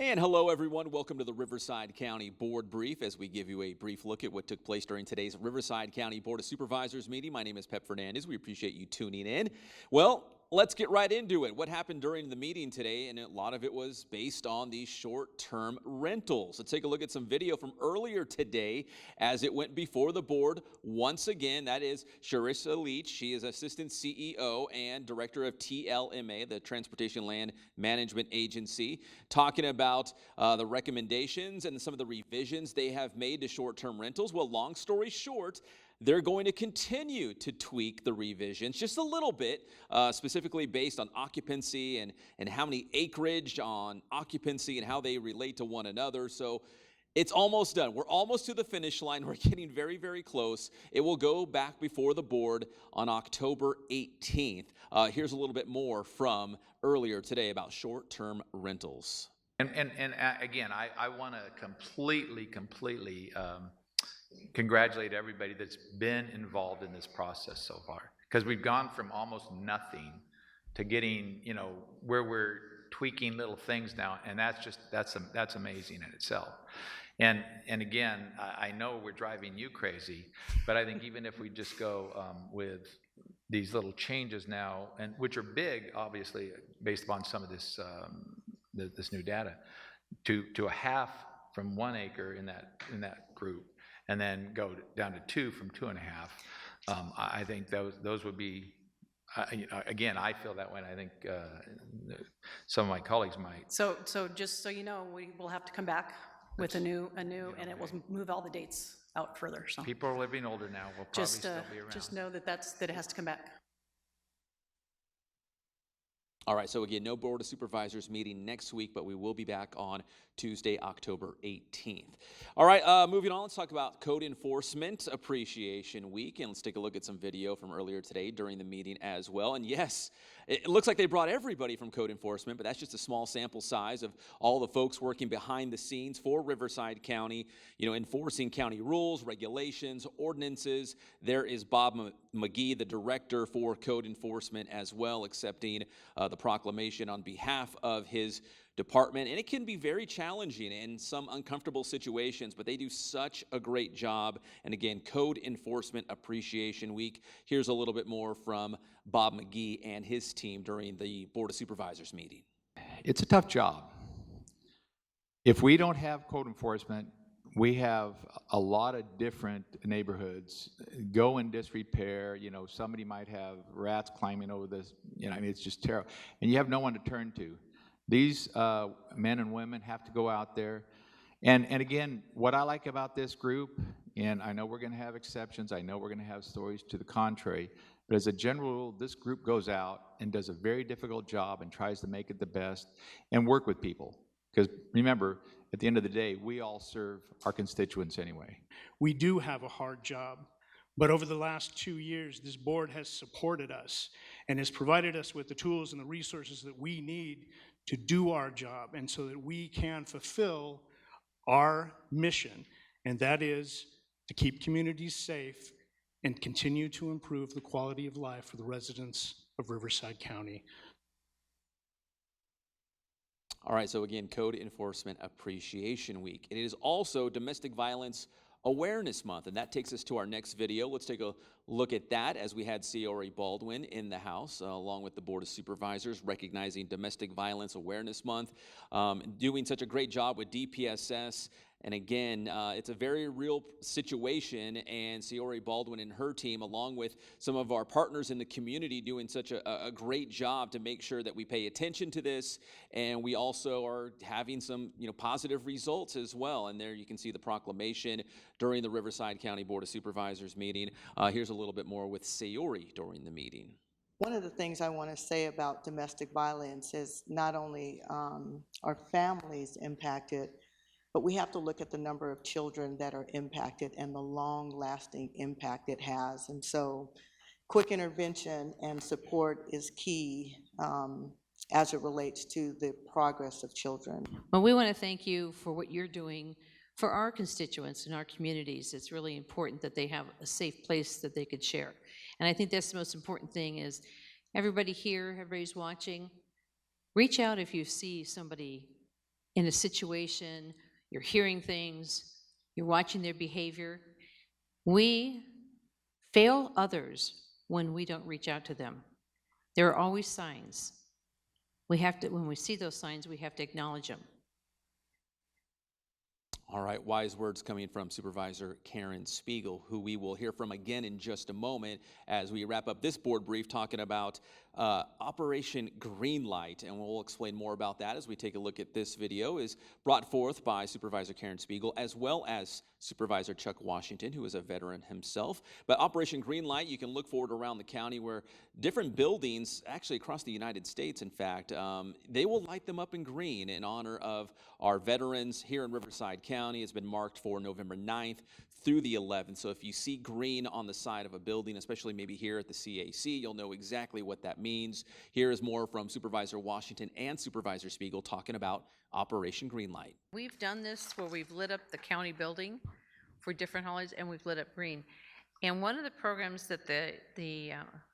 And hello, everyone. Welcome to the Riverside County Board Brief as we give you a brief look at what took place during today's Riverside County Board of Supervisors meeting. My name is Pep Fernandez. We appreciate you tuning in. Well, let's get right into it. What happened during the meeting today, and a lot of it was based on these short-term rentals. Let's take a look at some video from earlier today as it went before the board once again. That is Charissa Leach. She is Assistant CEO and Director of TLMA, the Transportation Land Management Agency, talking about the recommendations and some of the revisions they have made to short-term rentals. Well, long story short, they're going to continue to tweak the revisions just a little bit, specifically based on occupancy and how many acreage on occupancy and how they relate to one another. So it's almost done. We're almost to the finish line. We're getting very, very close. It will go back before the board on October 18th. Here's a little bit more from earlier today about short-term rentals. And again, I want to completely congratulate everybody that's been involved in this process so far, because we've gone from almost nothing to getting, where we're tweaking little things now, and that's amazing in itself. And again, I know we're driving you crazy, but I think even if we just go with these little changes now, and which are big, obviously, based upon some of this this new data, to a half from 1 acre in that group, and then go down to 2 from 2.5. I think those would be. Again, I feel that way, and I think some of my colleagues might. So just so you know, we will have to come back with a new, and it will move all the dates out further. So people are living older now. We'll probably still be around. Just know that it has to come back. All right, so again, no Board of Supervisors meeting next week, but we will be back on Tuesday, October 18th. All right, moving on, let's talk about Code Enforcement Appreciation Week, and let's take a look at some video from earlier today during the meeting as well. And yes, it looks like they brought everybody from Code Enforcement, but that's just a small sample size of all the folks working behind the scenes for Riverside County, enforcing county rules, regulations, ordinances. There is Bob McGee, the director for Code Enforcement as well, accepting the proclamation on behalf of his department. And it can be very challenging in some uncomfortable situations, but they do such a great job. And again, Code Enforcement Appreciation Week. Here's a little bit more from Bob McGee and his team during the Board of Supervisors meeting. It's a tough job. If we don't have code enforcement, we have a lot of different neighborhoods go in disrepair. Somebody might have rats climbing over this. It's just terrible. And you have no one to turn to. These men and women have to go out there. And again, what I like about this group, and I know we're going to have exceptions, I know we're going to have stories to the contrary, but as a general rule, this group goes out and does a very difficult job and tries to make it the best and work with people. Because remember, at the end of the day, we all serve our constituents anyway. We do have a hard job, but over the last 2 years, this board has supported us and has provided us with the tools and the resources that we need to do our job, and so that we can fulfill our mission, and that is to keep communities safe and continue to improve the quality of life for the residents of Riverside County. All right, so again, Code Enforcement Appreciation Week. It is also Domestic Violence Awareness Month, and that takes us to our next video. Let's take a look at that as we had Ciori Baldwin in the house, along with the Board of Supervisors, recognizing Domestic Violence Awareness Month, doing such a great job with DPSS. And again, it's a very real situation, and Ciori Baldwin and her team, along with some of our partners in the community, doing such a great job to make sure that we pay attention to this, and we also are having some positive results as well. And there you can see the proclamation during the Riverside County Board of Supervisors meeting. Here's a little bit more with Ciori during the meeting. One of the things I want to say about domestic violence is not only are families impacted, but we have to look at the number of children that are impacted and the long-lasting impact it has. And so quick intervention and support is key as it relates to the progress of children. Well, we want to thank you for what you're doing for our constituents and our communities. It's really important that they have a safe place that they could share. And I think that's the most important thing is everybody here, everybody's watching, reach out if you see somebody in a situation, you're hearing things, you're watching their behavior. We fail others when we don't reach out to them. There are always signs. We have to, when we see those signs, we have to acknowledge them. All right, wise words coming from Supervisor Karen Spiegel, who we will hear from again in just a moment as we wrap up this board brief talking about Operation Greenlight, and we'll explain more about that as we take a look at this video is brought forth by Supervisor Karen Spiegel as well as Supervisor Chuck Washington, who is a veteran himself. But Operation Greenlight, you can look forward around the county where different buildings, actually across the United States, in fact, they will light them up in green in honor of our veterans here in Riverside County. It's been marked for November 9th through the 11th. So if you see green on the side of a building, especially maybe here at the CAC, you'll know exactly what that means. Here is more from Supervisor Washington and Supervisor Spiegel talking about Operation Greenlight. We've done this where we've lit up the county building for different holidays, and we've lit up green. And one of the programs that the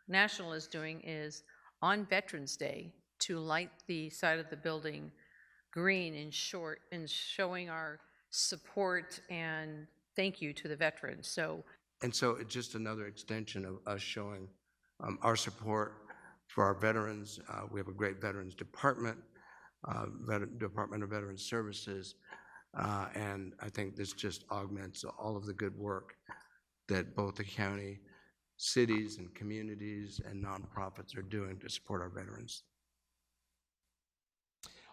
National is doing is on Veterans Day to light the side of the building green in short and showing our support and thank you to the veterans. And so it's just another extension of us showing our support for our veterans. We have a great veterans department, Department of Veterans Services, and I think this just augments all of the good work that both the county, cities and communities and nonprofits are doing to support our veterans.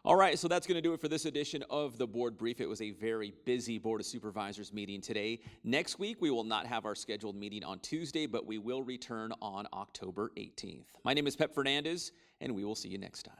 All right, so that's going to do it for this edition of the board brief. It was a very busy Board of Supervisors meeting today. Next week, we will not have our scheduled meeting on Tuesday, but we will return on October 18th. My name is Pep Fernandez, and we will see you next time.